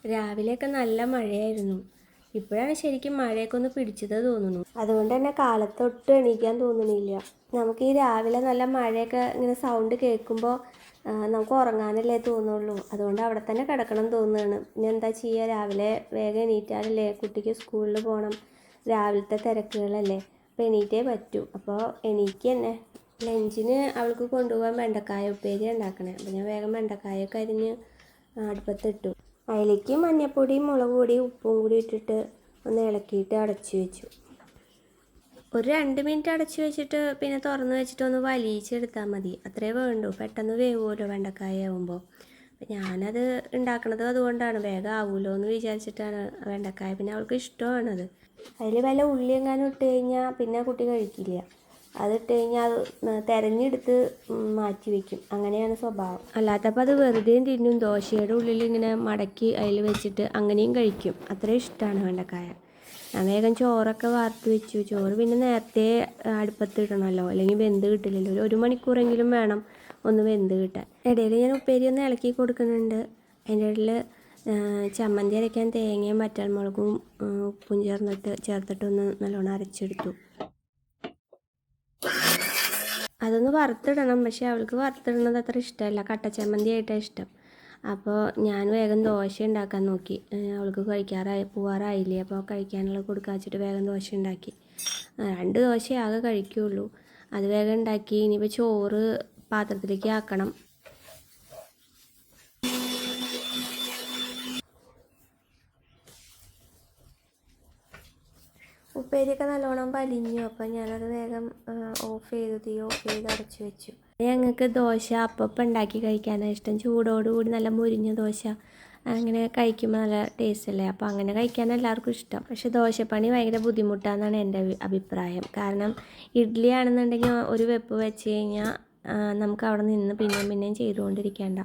രാവിലെയൊക്കെ നല്ല മഴയായിരുന്നു. ഇപ്പോഴാണ് ശരിക്കും മഴയൊക്കെ ഒന്ന് പിടിച്ചത് തോന്നുന്നു. അതുകൊണ്ട് തന്നെ കാലത്തൊട്ട് എണീക്കാൻ തോന്നുന്നില്ല. നമുക്ക് ഈ രാവിലെ നല്ല മഴയൊക്കെ ഇങ്ങനെ സൗണ്ട് കേൾക്കുമ്പോൾ നമുക്ക് ഉറങ്ങാനല്ലേ തോന്നുള്ളൂ. അതുകൊണ്ട് അവിടെ തന്നെ കിടക്കണം തോന്നുകയാണ്. ഇനി എന്താ ചെയ്യുക, രാവിലെ വേഗം എണീറ്റാലല്ലേ കുട്ടിക്ക് സ്കൂളിൽ പോകണം. രാവിലത്തെ തിരക്കുകളല്ലേ, അപ്പോൾ എണീറ്റേ പറ്റൂ. അപ്പോൾ എണീക്ക് തന്നെ. ലഞ്ചിന് അവൾക്ക് കൊണ്ടുപോകാൻ വെണ്ടക്കായ ഉപ്പേരി ഉണ്ടാക്കണേ. അപ്പോൾ ഞാൻ വേഗം വെണ്ടക്കായൊക്കെ അരിഞ്ഞ് അടുപ്പത്തിട്ടു. അതിലേക്ക് മഞ്ഞൾപ്പൊടിയും മുളക് പൊടിയും ഉപ്പും കൂടി ഇട്ടിട്ട് ഒന്ന് ഇളക്കിയിട്ട് അടച്ചു വെച്ചു. ഒരു 2 മിനിറ്റ് അടച്ചു വെച്ചിട്ട് പിന്നെ തുറന്ന് വെച്ചിട്ട് ഒന്ന് വലിച്ചെടുത്താൽ മതി. അത്രേ വേണ്ടൂ. പെട്ടെന്ന് വേവുമല്ലോ വെണ്ടക്കായ ആവുമ്പോൾ. ഞാനത് ഉണ്ടാക്കണത് അതുകൊണ്ടാണ്, വേഗം ആവുമല്ലോ എന്ന് വിചാരിച്ചിട്ടാണ് വെണ്ടക്കായ. പിന്നെ അവൾക്ക് ഇഷ്ടമാണത്. അതിൽ വല്ല ഉള്ളി എങ്ങാനും ഇട്ട് കഴിഞ്ഞാൽ പിന്നെ കുട്ടി കഴിക്കില്ല. അതിട്ട് കഴിഞ്ഞാൽ അത് തിരഞ്ഞെടുത്ത് മാറ്റി വയ്ക്കും. അങ്ങനെയാണ് സ്വഭാവം. അല്ലാത്തപ്പോൾ അത് വെറുതെയും തിന്നും. ദോശയുടെ ഉള്ളിൽ ഇങ്ങനെ മടക്കി അതിൽ വെച്ചിട്ട് അങ്ങനെയും കഴിക്കും. അത്രയും ഇഷ്ടമാണ് വെണ്ടക്കായ. ഞാൻ വേഗം ചോറൊക്കെ വാർത്ത് വെച്ചു. ചോറ് പിന്നെ നേരത്തെ അടുപ്പത്തിടണമല്ലോ, അല്ലെങ്കിൽ വെന്ത് കിട്ടില്ലല്ലോ. ഒരു മണിക്കൂറെങ്കിലും വേണം ഒന്ന് വെന്ത് കിട്ടാൻ. ഇടയിൽ ഞാൻ ഉപ്പേരി ഒന്ന് ഇളക്കി കൊടുക്കുന്നുണ്ട്. അതിൻ്റെ ഇടയിൽ ചമ്മന്തി അരയ്ക്കാൻ തേങ്ങയും വറ്റൽമുളകും ഉപ്പും ചേർത്തിട്ടൊന്ന് നല്ലോണം അരച്ചെടുത്തു. അതൊന്ന് വറുത്തിടണം, പക്ഷേ അവൾക്ക് വറുത്തിടുന്നത് അത്ര ഇഷ്ടമല്ല. കട്ടച്ചമ്മന്തി ആയിട്ടാണ് ഇഷ്ടം. അപ്പോൾ ഞാൻ വേഗം ദോശ ഉണ്ടാക്കാൻ നോക്കി. അവൾക്ക് പോവാറായില്ലേ, അപ്പോൾ കഴിക്കാനുള്ള കൊടുക്കാൻ വെച്ചിട്ട് വേഗം ദോശ ഉണ്ടാക്കി. 2 ദോശയാകെ കഴിക്കുകയുള്ളൂ. അത് വേഗം ഉണ്ടാക്കി. ഇനിയിപ്പോൾ ചോറ് പാത്രത്തിലേക്ക് ആക്കണം. ഉപ്പേരിയൊക്കെ നല്ലോണം വലിഞ്ഞു. അപ്പം ഞാനത് വേഗം തീ ഓഫ് ചെയ്ത് അടച്ചു വെച്ചു. ഞങ്ങൾക്ക് ദോശ അപ്പം ഉണ്ടാക്കി കഴിക്കാനാണ് ഇഷ്ടം. ചൂടോടുകൂടി നല്ല മുരിഞ്ഞ ദോശ അങ്ങനെ കഴിക്കുമ്പോൾ നല്ല ടേസ്റ്റ് അല്ലേ. അപ്പോൾ അങ്ങനെ കഴിക്കാൻ എല്ലാവർക്കും ഇഷ്ടം. പക്ഷേ ദോശപ്പണി ഭയങ്കര ബുദ്ധിമുട്ടാണെന്നാണ് എൻ്റെ അഭിപ്രായം. കാരണം ഇഡ്ഡലി ആണെന്നുണ്ടെങ്കിൽ ഒരു വെപ്പ് വെച്ച് കഴിഞ്ഞാൽ നമുക്ക് അവിടെ നിന്ന് പിന്നെയും ചെയ്തുകൊണ്ടിരിക്കേണ്ട.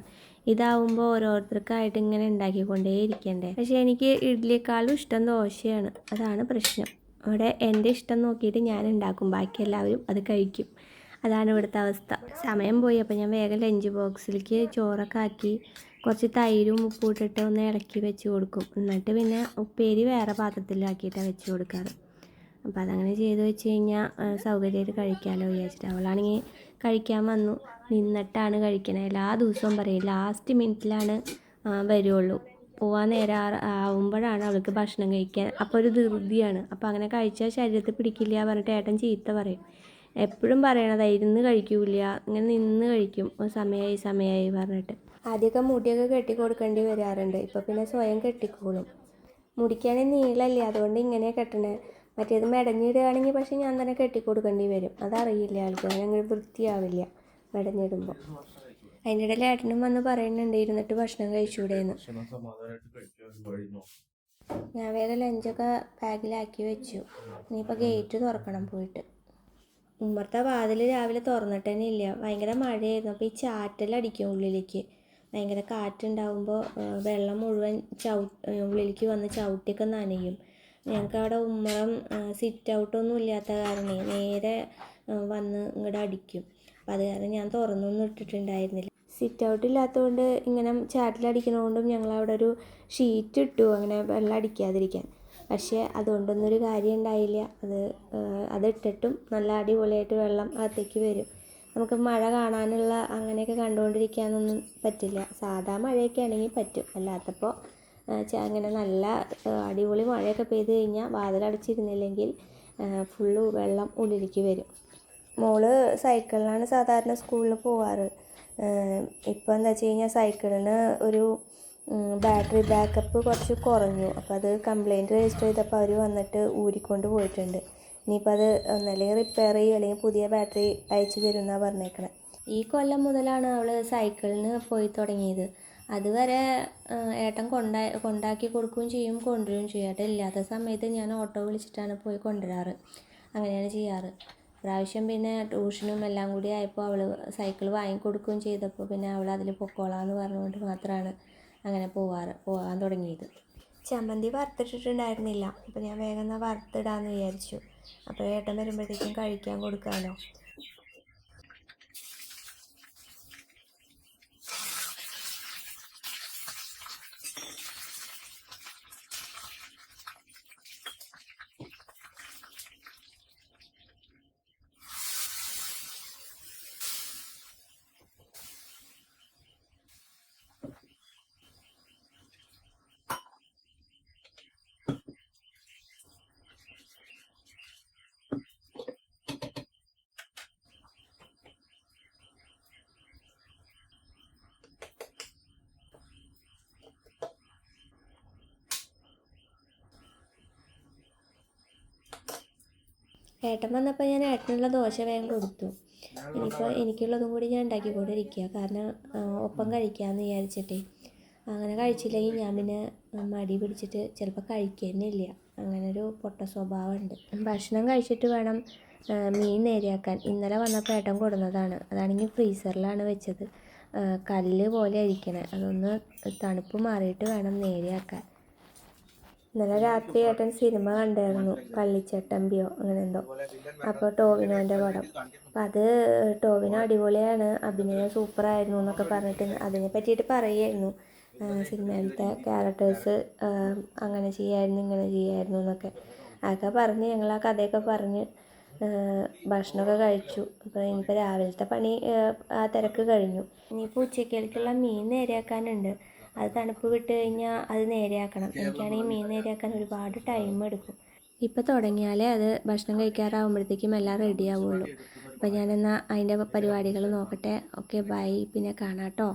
ഇതാവുമ്പോൾ ഓരോരുത്തർക്കായിട്ട് ഇങ്ങനെ ഉണ്ടാക്കിക്കൊണ്ടേ ഇരിക്കണ്ടേ. പക്ഷേ എനിക്ക് ഇഡ്ഡലിയേക്കാളും ഇഷ്ടം ദോശയാണ്. അതാണ് പ്രശ്നം. അവിടെ എൻ്റെ ഇഷ്ടം നോക്കിയിട്ട് ഞാൻ ഉണ്ടാക്കും, ബാക്കി എല്ലാവരും അത് കഴിക്കും. അതാണ് ഇവിടുത്തെ അവസ്ഥ. സമയം പോയി. അപ്പോൾ ഞാൻ വേഗം ലഞ്ച് ബോക്സിലേക്ക് ചോറൊക്കെ ആക്കി കുറച്ച് തൈരും ഉപ്പും ഇട്ടിട്ട് ഒന്ന് ഇളക്കി വെച്ച് കൊടുക്കും. എന്നിട്ട് പിന്നെ ഉപ്പേരി വേറെ പാത്രത്തിലാക്കിയിട്ടാണ് വെച്ച് കൊടുക്കാറ്. അപ്പോൾ അതങ്ങനെ ചെയ്ത് വെച്ച് കഴിഞ്ഞാൽ സൗകര്യമായിട്ട് കഴിക്കാമല്ലോ വിചാരിച്ചിട്ട്. അവളാണെങ്കിൽ കഴിക്കാൻ വന്നു. നിന്നിട്ടാണ് കഴിക്കണത്. എല്ലാ ദിവസവും പറയും ലാസ്റ്റ് മിനിറ്റിലാണ് വരുള്ളൂ. പോവാൻ നേരം ആവുമ്പോഴാണ് അവൾക്ക് ഭക്ഷണം കഴിക്കാൻ. അപ്പോൾ ഒരു ധൃതിയാണ്. അപ്പോൾ അങ്ങനെ കഴിച്ചാൽ ശരീരത്തിൽ പിടിക്കില്ല പറഞ്ഞിട്ട് ഏട്ടൻ ചീത്ത പറയും. എപ്പോഴും പറയണതാണ്, ഇരുന്ന് കഴിക്കൂല, ഇങ്ങനെ നിന്ന് കഴിക്കും സമയമായി പറഞ്ഞിട്ട്. ആദ്യമൊക്കെ മുടിയൊക്കെ കെട്ടി കൊടുക്കേണ്ടി വരാറുണ്ട്. ഇപ്പോൾ പിന്നെ സ്വയം കെട്ടിക്കോളും. മുടിക്കാണെങ്കിൽ നീളല്ലേ, അതുകൊണ്ട് ഇങ്ങനെ കെട്ടണേ. മറ്റേത് മെടഞ്ഞിടുകയാണെങ്കിൽ പക്ഷേ ഞാൻ തന്നെ കെട്ടിക്കൊടുക്കേണ്ടി വരും. അതറിയില്ല ആൾക്ക്, അങ്ങനെ വൃത്തിയാവില്ല മെടഞ്ഞിടുമ്പോൾ. അതിൻ്റെ ഇടയിൽ ഏട്ടനും വന്ന് പറയുന്നുണ്ട് ഇരുന്നിട്ട് ഭക്ഷണം കഴിച്ചുകൂടെയെന്ന്. ഞാൻ വേഗം ലഞ്ചൊക്കെ ബാഗിലാക്കി വെച്ചു. ഇനിയിപ്പോൾ ഗേറ്റ് തുറക്കണം പോയിട്ട്. ഉമ്മറത്തെ വാതിൽ രാവിലെ തുറന്നിട്ട് തന്നെ ഇല്ല. ഭയങ്കര മഴയായിരുന്നു. അപ്പോൾ ഈ ചാറ്റലടിക്കും ഉള്ളിലേക്ക്. ഭയങ്കര കാറ്റുണ്ടാകുമ്പോൾ വെള്ളം മുഴുവൻ ഉള്ളിലേക്ക് വന്ന് ചവിട്ടിയൊക്കെ നനയും. ഞങ്ങൾക്ക് അവിടെ ഉമ്മറം സിറ്റ് ഔട്ടൊന്നും ഇല്ലാത്ത കാരണേ നേരെ വന്ന് ഇങ്ങോട്ട് അടിക്കും. അപ്പം അത് കാരണം ഞാൻ തുറന്നൊന്നും ഇട്ടിട്ടുണ്ടായിരുന്നില്ല. സിറ്റ് ഔട്ട് ഇല്ലാത്തതുകൊണ്ട് ഇങ്ങനെ ചാറ്റിലടിക്കണതുകൊണ്ടും ഞങ്ങളവിടെ ഒരു ഷീറ്റ് ഇട്ടു, അങ്ങനെ വെള്ളം അടിക്കാതിരിക്കാൻ. പക്ഷേ അതുകൊണ്ടൊന്നും ഒരു കാര്യം ഉണ്ടായില്ല. അതിട്ടിട്ടും നല്ല അടിപൊളിയായിട്ട് വെള്ളം അകത്തേക്ക് വരും. നമുക്ക് മഴ കാണാനുള്ള അങ്ങനെയൊക്കെ കണ്ടുകൊണ്ടിരിക്കാനൊന്നും പറ്റില്ല. സാധാ മഴയൊക്കെ ആണെങ്കിൽ പറ്റും. അല്ലാത്തപ്പോൾ അങ്ങനെ നല്ല അടിപൊളി മഴയൊക്കെ പെയ്ത് കഴിഞ്ഞാൽ വാതിലടച്ചിരുന്നില്ലെങ്കിൽ ഫുള്ള് വെള്ളം ഉള്ളിലേക്ക് വരും. മോള് സൈക്കിളിലാണ് സാധാരണ സ്കൂളിൽ പോവാറ്. ഇപ്പോൾ എന്താ വെച്ച് കഴിഞ്ഞാൽ സൈക്കിളിന് ഒരു ബാറ്ററി ബാക്കപ്പ് കുറച്ച് കുറഞ്ഞു. അപ്പോൾ അത് കംപ്ലയിൻറ്റ് രജിസ്റ്റർ ചെയ്തപ്പോൾ അവർ വന്നിട്ട് ഊരിക്കൊണ്ട് പോയിട്ടുണ്ട്. ഇനിയിപ്പോൾ അത് ഒന്നല്ലെങ്കിൽ റിപ്പയർ ചെയ്യും, അല്ലെങ്കിൽ പുതിയ ബാറ്ററി അയച്ചു തരുമെന്നാണ് പറഞ്ഞേക്കണത്. ഈ കൊല്ലം മുതലാണ് അവൾ സൈക്കിളിന് പോയി തുടങ്ങിയത്. അതുവരെ ഏട്ടൻ കൊണ്ടാക്കി കൊടുക്കുകയും ചെയ്യും, കൊണ്ടുവരികയും ചെയ്യും. ഏട്ടൻ ഇല്ലാത്ത സമയത്ത് ഞാൻ ഓട്ടോ വിളിച്ചിട്ടാണ് പോയി കൊണ്ടുവരാറ്. അങ്ങനെയാണ് ചെയ്യാറ്. പ്രാവശ്യം പിന്നെ ട്യൂഷനും എല്ലാം കൂടി ആയപ്പോൾ അവൾ സൈക്കിൾ വാങ്ങിക്കൊടുക്കുകയും ചെയ്തപ്പോൾ പിന്നെ അവൾ അതിൽ പൊക്കോളാമെന്ന് പറഞ്ഞുകൊണ്ട് മാത്രമാണ് അങ്ങനെ പോകാൻ തുടങ്ങിയത്. ചമ്മന്തി വറുത്തിട്ടിട്ടുണ്ടായിരുന്നില്ല. അപ്പോൾ ഞാൻ വേഗം വറുത്തിടാമെന്ന് വിചാരിച്ചു. അപ്പോൾ ഏട്ടൻ വരുമ്പോഴത്തേക്കും കഴിക്കാൻ കൊടുക്കാമല്ലോ. ഏട്ടൻ വന്നപ്പോൾ ഞാൻ ഏട്ടനുള്ള ദോശ വേഗം കൊടുത്തു. ഇനിയിപ്പോൾ എനിക്കുള്ളതും കൂടി ഞാൻ ഉണ്ടാക്കിക്കൊണ്ടിരിക്കുക. കാരണം ഒപ്പം കഴിക്കാമെന്ന് വിചാരിച്ചിട്ടേ. അങ്ങനെ കഴിച്ചില്ലെങ്കിൽ ഞാൻ പിന്നെ മടി പിടിച്ചിട്ട് ചിലപ്പോൾ കഴിക്കുന്നില്ല. അങ്ങനൊരു പൊട്ട സ്വഭാവമുണ്ട്. ഭക്ഷണം കഴിച്ചിട്ട് വേണം മീൻ നേരെയാക്കാൻ. ഇന്നലെ വന്നപ്പോൾ ഏട്ടൻ കൊടുന്നതാണ്. അതാണെങ്കിൽ ഫ്രീസറിലാണ് വെച്ചത്. കല്ല് പോലെ ഇരിക്കണേ. അതൊന്ന് തണുപ്പ് മാറിയിട്ട് വേണം നേരെയാക്കാൻ. ഇന്നലെ രാത്രി ഏട്ടൻ സിനിമ കണ്ടായിരുന്നു, കള്ളിച്ചട്ടമ്പിയോ അങ്ങനെ എന്തോ. അപ്പോൾ ടോവിനോൻ്റെ പടം. അപ്പം അത് ടോവിനോ അടിപൊളിയാണ്, അഭിനയം സൂപ്പറായിരുന്നു എന്നൊക്കെ പറഞ്ഞിട്ട് അതിനെ പറ്റിയിട്ട് പറയുമായിരുന്നു. സിനിമയിലത്തെ ക്യാരക്ടേഴ്സ് അങ്ങനെ ചെയ്യായിരുന്നു ഇങ്ങനെ ചെയ്യായിരുന്നു എന്നൊക്കെ. അതൊക്കെ പറഞ്ഞ് ഞങ്ങൾ ആ കഥയൊക്കെ പറഞ്ഞ് ഭക്ഷണമൊക്കെ കഴിച്ചു. അപ്പോൾ ഇനിയിപ്പോൾ രാവിലത്തെ പണി ആ തിരക്ക് കഴിഞ്ഞു. ഇനിയിപ്പോൾ ഉച്ചക്കേൾക്കുള്ള മീൻ നേരെയാക്കാനുണ്ട്. അത് തണുപ്പ് വിട്ട് കഴിഞ്ഞാൽ അത് നേരെയാക്കണം. എനിക്കാണെങ്കിൽ മീൻ നേരെയാക്കാൻ ഒരുപാട് ടൈം എടുക്കും. ഇപ്പോൾ തുടങ്ങിയാലേ അത് ഭക്ഷണം കഴിക്കാറാകുമ്പോഴത്തേക്കും എല്ലാം റെഡി ആവുള്ളൂ. അപ്പോൾ ഞാനെന്നാൽ അതിൻ്റെ പരിപാടികൾ നോക്കട്ടെ. ഓക്കെ, ബൈ, പിന്നെ കാണാം കേട്ടോ.